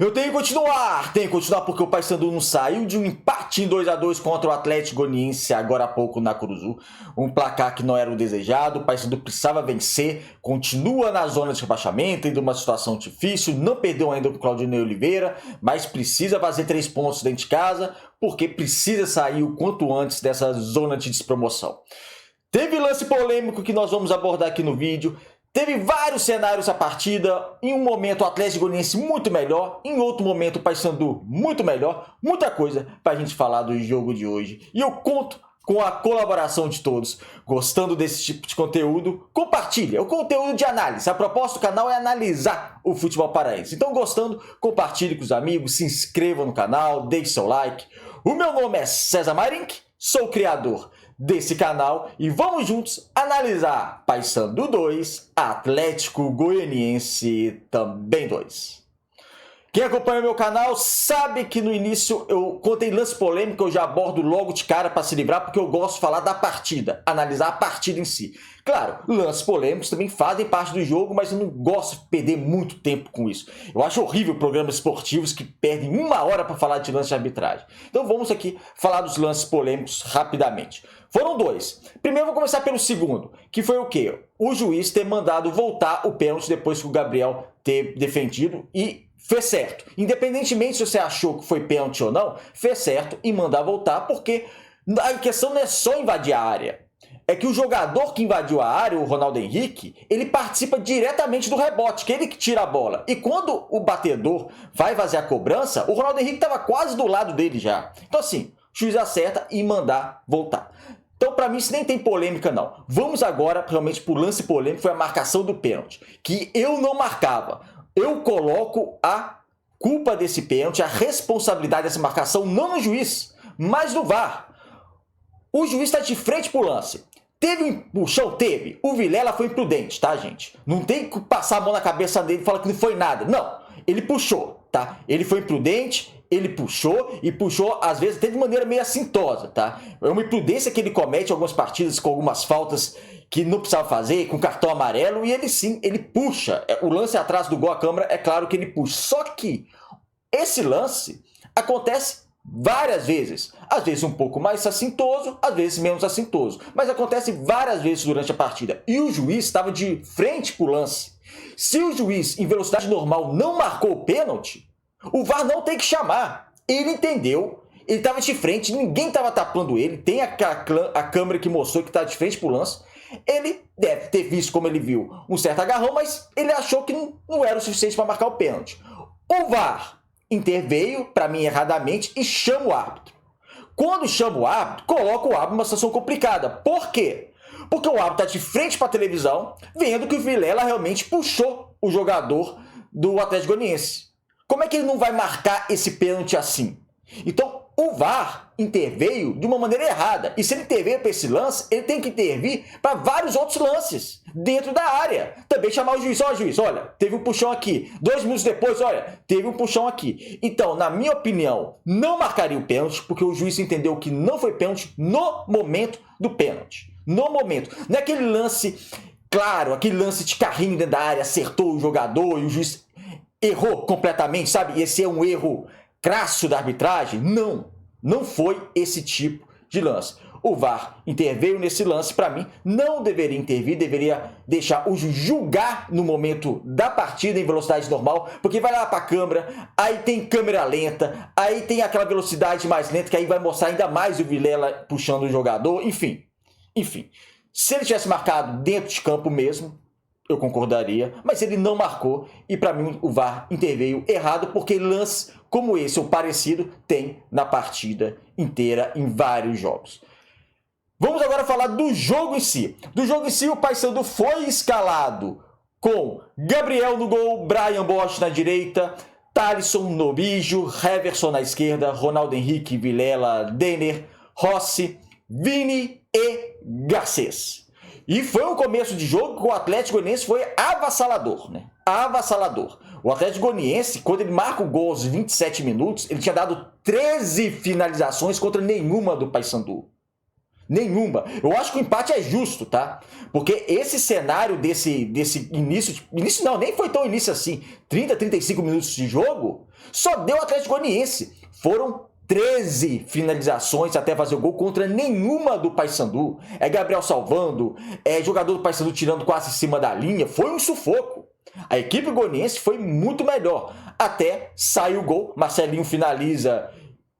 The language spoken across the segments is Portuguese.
Eu tenho que continuar porque o Paysandu não saiu de um empate em 2-2 contra o Atlético Goianiense agora há pouco na Curuzu. Um placar que não era o desejado, o Paysandu precisava vencer, continua na zona de rebaixamento, em uma situação difícil, não perdeu ainda o Claudinei Oliveira, mas precisa fazer 3 pontos dentro de casa, porque precisa sair o quanto antes dessa zona de despromoção. Teve lance polêmico que nós vamos abordar aqui no vídeo. Teve vários cenários a partida, em um momento o Atlético Goianiense muito melhor, em outro momento o Paysandu muito melhor, muita coisa para a gente falar do jogo de hoje. E eu conto com a colaboração de todos. Gostando desse tipo de conteúdo, compartilhe, é o conteúdo de análise. A proposta do canal é analisar o futebol paraense. Então gostando, compartilhe com os amigos, se inscreva no canal, deixe seu like. O meu nome é César Marink, sou o criador desse canal e vamos juntos analisar Paysandu 2, Atlético Goianiense também 2. Quem acompanha meu canal sabe que no início eu contei lance polêmico, eu já abordo logo de cara para se livrar, porque eu gosto de falar da partida, analisar a partida em si. Claro, lances polêmicos também fazem parte do jogo, mas eu não gosto de perder muito tempo com isso. Eu acho horrível programas esportivos que perdem 1 hora para falar de lance de arbitragem. Então vamos aqui falar dos lances polêmicos rapidamente. Foram 2. Primeiro eu vou começar pelo segundo, que foi o quê? O juiz ter mandado voltar o pênalti depois que o Gabriel ter defendido e fez certo. Independentemente se você achou que foi pênalti ou não, fez certo em mandar voltar, porque a questão não é só invadir a área. É que o jogador que invadiu a área, o Ronaldo Henrique, ele participa diretamente do rebote, que ele que tira a bola. E quando o batedor vai fazer a cobrança, o Ronaldo Henrique estava quase do lado dele já. Então assim, o juiz acerta em mandar voltar. Então, para mim, isso nem tem polêmica, não. Vamos agora, realmente, para o lance polêmico, foi a marcação do pênalti, que eu não marcava. Eu coloco a culpa desse pênalti, a responsabilidade dessa marcação, não no juiz, mas no VAR. O juiz está de frente para o lance. Teve um puxão? Teve. O Vilela foi imprudente, tá, gente? Não tem que passar a mão na cabeça dele e falar que não foi nada. Não, ele puxou, tá? Ele foi imprudente. Ele puxou e puxou, às vezes, até de maneira meio assintosa, tá? É uma imprudência que ele comete em algumas partidas com algumas faltas que não precisava fazer, com cartão amarelo, e ele sim, ele puxa. O lance atrás do gol à câmera, é claro que ele puxa. Só que esse lance acontece várias vezes. Às vezes um pouco mais assintoso, às vezes menos assintoso. Mas acontece várias vezes durante a partida. E o juiz estava de frente para o lance. Se o juiz, em velocidade normal, não marcou o pênalti, o VAR não tem que chamar. Ele entendeu, ele estava de frente, ninguém estava tapando ele. Tem a câmera que mostrou que está de frente para o lance. Ele deve ter visto, como ele viu, um certo agarrão, mas ele achou que não era o suficiente para marcar o pênalti. O VAR interveio, para mim erradamente, e chama o árbitro. Quando chama o árbitro, coloca o árbitro numa situação complicada. Por quê? Porque o árbitro está de frente para a televisão, vendo que o Vilela realmente puxou o jogador do Atlético Goianiense. Como é que ele não vai marcar esse pênalti assim? Então, o VAR interveio de uma maneira errada. E se ele interveio para esse lance, ele tem que intervir para vários outros lances dentro da área. Também chamar o juiz. Ó, juiz, olha, teve um puxão aqui. 2 minutos depois, olha, teve um puxão aqui. Então, na minha opinião, não marcaria o pênalti, porque o juiz entendeu que não foi pênalti no momento do pênalti. No momento. Não é aquele lance, claro, aquele lance de carrinho dentro da área, acertou o jogador e o juiz errou completamente, sabe? Esse é um erro crasso da arbitragem? Não, não foi esse tipo de lance. O VAR interveio nesse lance, para mim, não deveria intervir, deveria deixar o juiz julgar no momento da partida em velocidade normal, porque vai lá para a câmera, aí tem câmera lenta, aí tem aquela velocidade mais lenta, que aí vai mostrar ainda mais o Vilela puxando o jogador, enfim. Se ele tivesse marcado dentro de campo mesmo, eu concordaria, mas ele não marcou e para mim o VAR interveio errado, porque lances como esse ou parecido tem na partida inteira em vários jogos. Vamos agora falar do jogo em si. Do jogo em si, o Paysandu foi escalado com Gabriel no gol, Brian Bosch na direita, Thalisson, Nobijo, Heverson na esquerda, Ronaldo Henrique, Vilela, Denner, Rossi, Vini e Garcês. E foi um começo de jogo que o Atlético Goianiense foi avassalador, né? Avassalador. O Atlético Goianiense, quando ele marca o gol aos 27 minutos, ele tinha dado 13 finalizações contra nenhuma do Paysandu. Nenhuma. Eu acho que o empate é justo, tá? Porque esse cenário desse início... Início não, nem foi tão início assim. 30, 35 minutos de jogo, só deu Atlético Goianiense. Foram 13 finalizações até fazer o gol contra nenhuma do Paysandu. É Gabriel salvando, é jogador do Paysandu tirando quase em cima da linha. Foi um sufoco. A equipe goianiense foi muito melhor. Até sai o gol, Marcelinho finaliza.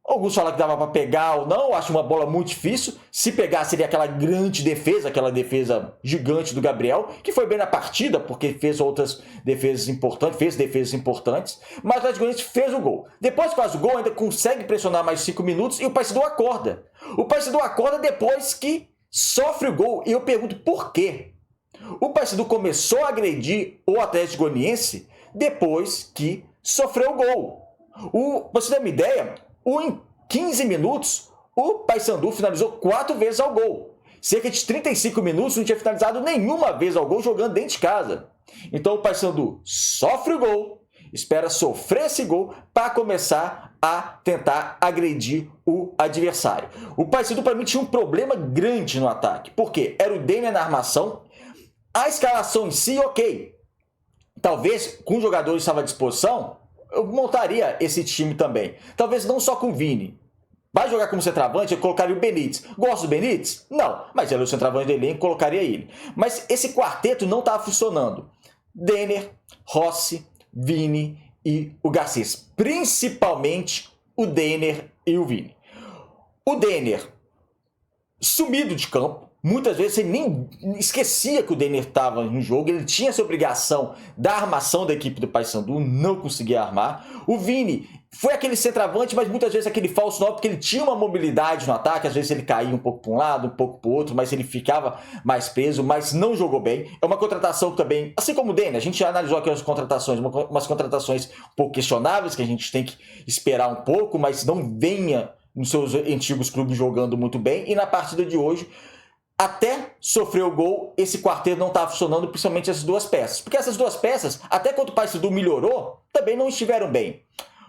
Alguns falam que dava para pegar ou não, acho uma bola muito difícil. Se pegar, seria aquela grande defesa, aquela defesa gigante do Gabriel, que foi bem na partida, porque fez outras defesas importantes, mas o Atlético Goianiense fez o gol. Depois que faz o gol, ainda consegue pressionar mais 5 minutos e o Paysandu acorda. O Paysandu acorda depois que sofre o gol, e eu pergunto por quê? O Paysandu começou a agredir o Atlético Goianiense depois que sofreu o gol. Pra você ter uma ideia, em 15 minutos, o Paysandu finalizou 4 vezes ao gol. Cerca de 35 minutos não tinha finalizado nenhuma vez ao gol jogando dentro de casa. Então o Paysandu sofre o gol, espera sofrer esse gol para começar a tentar agredir o adversário. O Paysandu, para mim, tinha um problema grande no ataque. Por quê? Era o Denner na armação. A escalação em si, ok. Talvez, com os jogadores que estavam à disposição, eu montaria esse time também. Talvez não só com o Vini. Vai jogar como centroavante, eu colocaria o Benítez. Gosto do Benítez? Não. Mas ele é o centroavante do elenco, colocaria ele. Mas esse quarteto não estava funcionando. Denner, Rossi, Vini e o Garcês. Principalmente o Denner e o Vini. O Denner, sumido de campo. Muitas vezes você nem esquecia que o Denner estava no jogo, ele tinha essa obrigação da armação da equipe do Paysandu, não conseguia armar. O Vini foi aquele centroavante, mas muitas vezes aquele falso 9, porque ele tinha uma mobilidade no ataque, às vezes ele caía um pouco para um lado, um pouco para o outro, mas ele ficava mais preso, mas não jogou bem. É uma contratação também, assim como o Denner, a gente já analisou aqui as contratações, umas contratações um pouco questionáveis, que a gente tem que esperar um pouco, mas não venha nos seus antigos clubes jogando muito bem, e na partida de hoje, até sofrer o gol, esse quarteto não estava funcionando, principalmente essas duas peças. Porque essas duas peças, até quando o Paysandu melhorou, também não estiveram bem.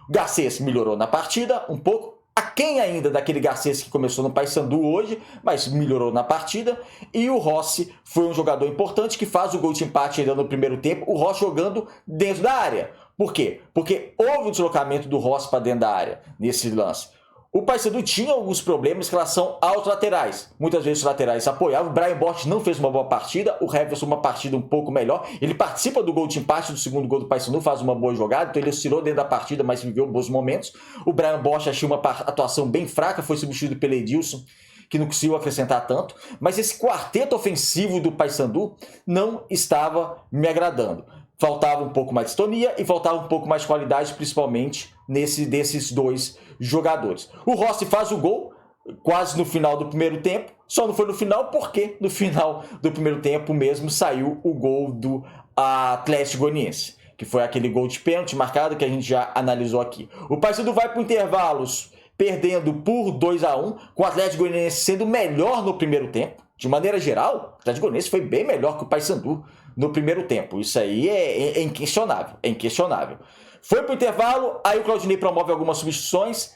O Garcês melhorou na partida, um pouco, aquém ainda daquele Garcês que começou no Paysandu hoje, mas melhorou na partida. E o Rossi foi um jogador importante que faz o gol de empate ainda no primeiro tempo, o Rossi jogando dentro da área. Por quê? Porque houve o deslocamento do Rossi para dentro da área nesse lance. O Paysandu tinha alguns problemas em relação aos laterais. Muitas vezes os laterais apoiavam. O Brian Bosch não fez uma boa partida. O Heverson uma partida um pouco melhor. Ele participa do gol de empate do segundo gol do Paysandu, faz uma boa jogada. Então ele oscilou dentro da partida, mas viveu bons momentos. O Brian Bosch achou uma atuação bem fraca. Foi substituído pelo Edilson, que não conseguiu acrescentar tanto. Mas esse quarteto ofensivo do Paysandu não estava me agradando. Faltava um pouco mais de sintonia e faltava um pouco mais de qualidade, principalmente desses dois jogadores. O Rossi faz o gol quase no final do primeiro tempo, só não foi no final porque no final do primeiro tempo mesmo saiu o gol do Atlético Goianiense, que foi aquele gol de pênalti marcado que a gente já analisou aqui. O Paysandu vai para o intervalos perdendo por 2-1, com o Atlético Goianiense sendo melhor no primeiro tempo. De maneira geral, o Atlético Goianiense foi bem melhor que o Paysandu no primeiro tempo. Isso aí é inquestionável, é inquestionável. Foi para o intervalo, aí o Claudinei promove algumas substituições,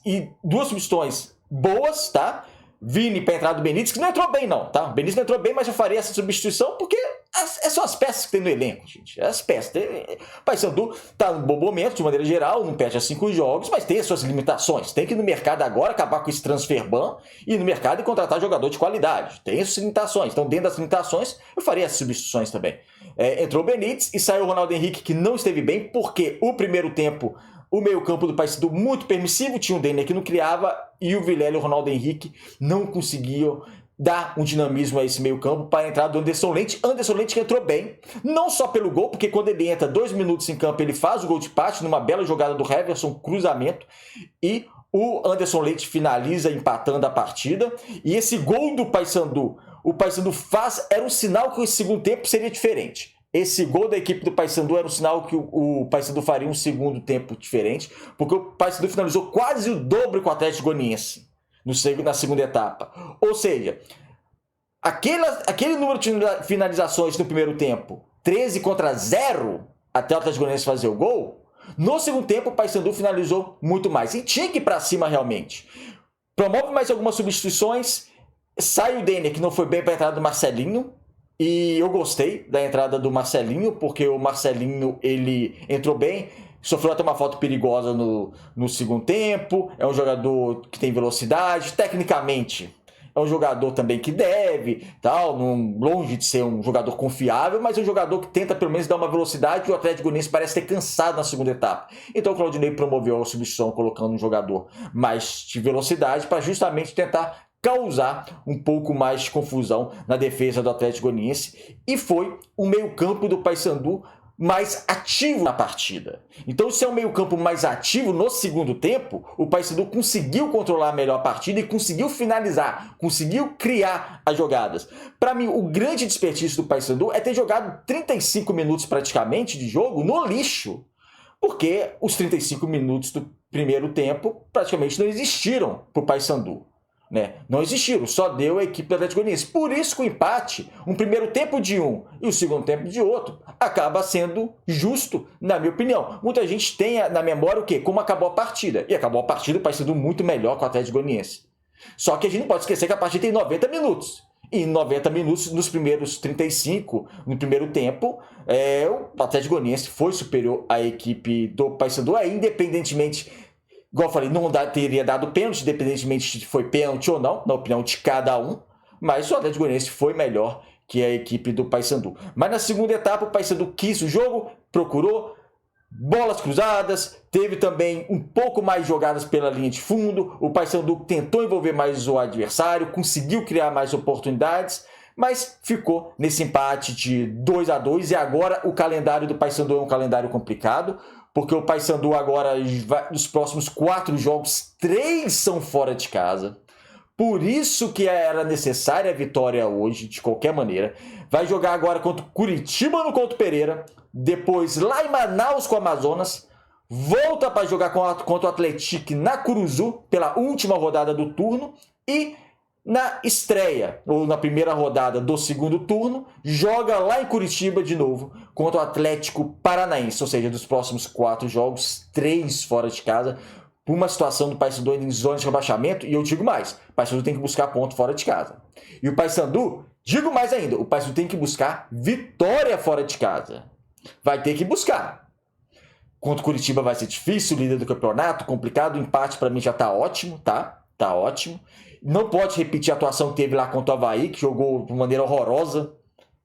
e 2 substituições boas, tá? Vini para entrar do Benítez, que não entrou bem não, tá? O Benítez não entrou bem, mas eu faria essa substituição porque são as peças que tem no elenco, gente. As peças. O Paysandu tá num bom momento, de maneira geral, não perde a 5 jogos, mas tem as suas limitações. Tem que ir no mercado agora, acabar com esse transfer ban, e ir no mercado e contratar jogador de qualidade. Tem as suas limitações. Então, dentro das limitações, eu faria essas substituições também. Entrou o Benítez e saiu o Ronaldo Henrique, que não esteve bem, porque o primeiro tempo, o meio-campo do Paysandu muito permissivo, tinha o Denner que não criava, e o Vilela e o Ronaldo Henrique não conseguiam dar um dinamismo a esse meio-campo para entrar do Anderson Leite. Anderson Leite que entrou bem, não só pelo gol, porque quando ele entra 2 minutos em campo, ele faz o gol de empate numa bela jogada do Heverson, cruzamento, e o Anderson Leite finaliza empatando a partida. E esse gol do Paysandu, o Paysandu faz, era um sinal que o segundo tempo seria diferente. Esse gol da equipe do Paysandu era um sinal que o Paysandu faria um segundo tempo diferente, porque o Paysandu finalizou quase o dobro com o Atlético Goianiense na segunda etapa. Ou seja, aquele número de finalizações no primeiro tempo, 13-0, até o Atlético Goianiense fazer o gol, no segundo tempo o Paysandu finalizou muito mais. E tinha que ir para cima realmente. Promove mais algumas substituições, Sai o Denner, que não foi bem para a entrada do Marcelinho. E eu gostei da entrada do Marcelinho, porque o Marcelinho, ele entrou bem, sofreu até uma falta perigosa no segundo tempo, é um jogador que tem velocidade, tecnicamente é um jogador também que deve, tal, longe de ser um jogador confiável, mas é um jogador que tenta pelo menos dar uma velocidade, e o Atlético Goianiense parece ter cansado na segunda etapa. Então o Claudinei promoveu a substituição colocando um jogador mais de velocidade para justamente tentar causar um pouco mais de confusão na defesa do Atlético Goianiense, e foi o meio-campo do Paysandu mais ativo na partida. Então, se é um meio-campo mais ativo no segundo tempo, o Paysandu conseguiu controlar melhor a partida e conseguiu finalizar, conseguiu criar as jogadas. Para mim, o grande desperdício do Paysandu é ter jogado 35 minutos praticamente de jogo no lixo, porque os 35 minutos do primeiro tempo praticamente não existiram para o Paysandu. Né? Não existiram, só deu a equipe do Atlético Goianiense. Por isso que o empate, um primeiro tempo de um e o segundo tempo de outro, acaba sendo justo, na minha opinião. Muita gente tem na memória o quê? Como acabou a partida. E acabou a partida, o Paysandu muito melhor que o Atlético Goianiense. Só que a gente não pode esquecer que a partida tem 90 minutos. E 90 minutos, nos primeiros 35, no primeiro tempo, o Atlético Goianiense foi superior à equipe do Paysandu, independentemente. Igual eu falei, não teria dado pênalti, independentemente se foi pênalti ou não, na opinião de cada um. Mas o Atlético Goianiense foi melhor que a equipe do Paysandu. Mas na segunda etapa, o Paysandu quis o jogo, procurou bolas cruzadas, teve também um pouco mais jogadas pela linha de fundo. O Paysandu tentou envolver mais o adversário, conseguiu criar mais oportunidades, mas ficou nesse empate de 2-2. E agora o calendário do Paysandu é um calendário complicado, porque o Paysandu agora, nos próximos 4 jogos, 3 são fora de casa. Por isso que era necessária a vitória hoje, de qualquer maneira. Vai jogar agora contra o Curitiba no Couto Pereira, depois lá em Manaus com o Amazonas, volta para jogar contra o Atlético na Curuzu, pela última rodada do turno, e na estreia, ou na primeira rodada do segundo turno, joga lá em Curitiba de novo contra o Atlético Paranaense. Ou seja, dos próximos 4 jogos, 3 fora de casa, por uma situação do Paysandu em zona de rebaixamento. E eu digo mais, o Paysandu tem que buscar ponto fora de casa. E o Paysandu, digo mais ainda, o Paysandu tem que buscar vitória fora de casa. Vai ter que buscar. Contra o Curitiba vai ser difícil, líder do campeonato, complicado. O empate para mim já tá ótimo, tá? Tá ótimo. Não pode repetir a atuação que teve lá contra o Avaí, que jogou de maneira horrorosa.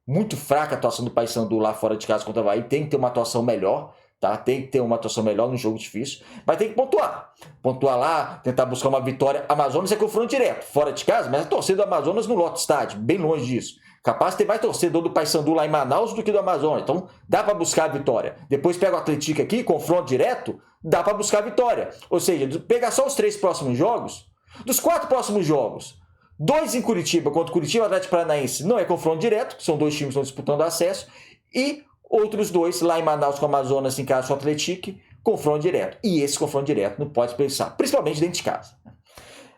Muito fraca a atuação do Paysandu lá fora de casa contra o Avaí. Tem que ter uma atuação melhor, tá? Tem que ter uma atuação melhor num jogo difícil. Mas tem que pontuar. Pontuar lá, tentar buscar uma vitória. Amazonas é confronto direto, fora de casa, mas a torcida do Amazonas no lote estádio, bem longe disso. Capaz de ter mais torcedor do Paysandu lá em Manaus do que do Amazonas. Então dá para buscar a vitória. Depois pega o Atlético aqui, confronto direto, dá para buscar a vitória. Ou seja, pegar só os 3 próximos jogos. Dos 4 próximos jogos, 2 em Curitiba contra o Curitiba, Atlético Paranaense não é confronto direto, são 2 times que estão disputando acesso, e outros 2 lá em Manaus com o Amazonas, em casa com o Atlético, confronto direto. E esse confronto direto não pode pensar, principalmente dentro de casa.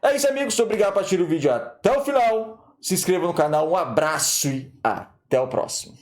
É isso, amigos, obrigado por assistir o vídeo até o final. Se inscreva no canal, um abraço e até o próximo.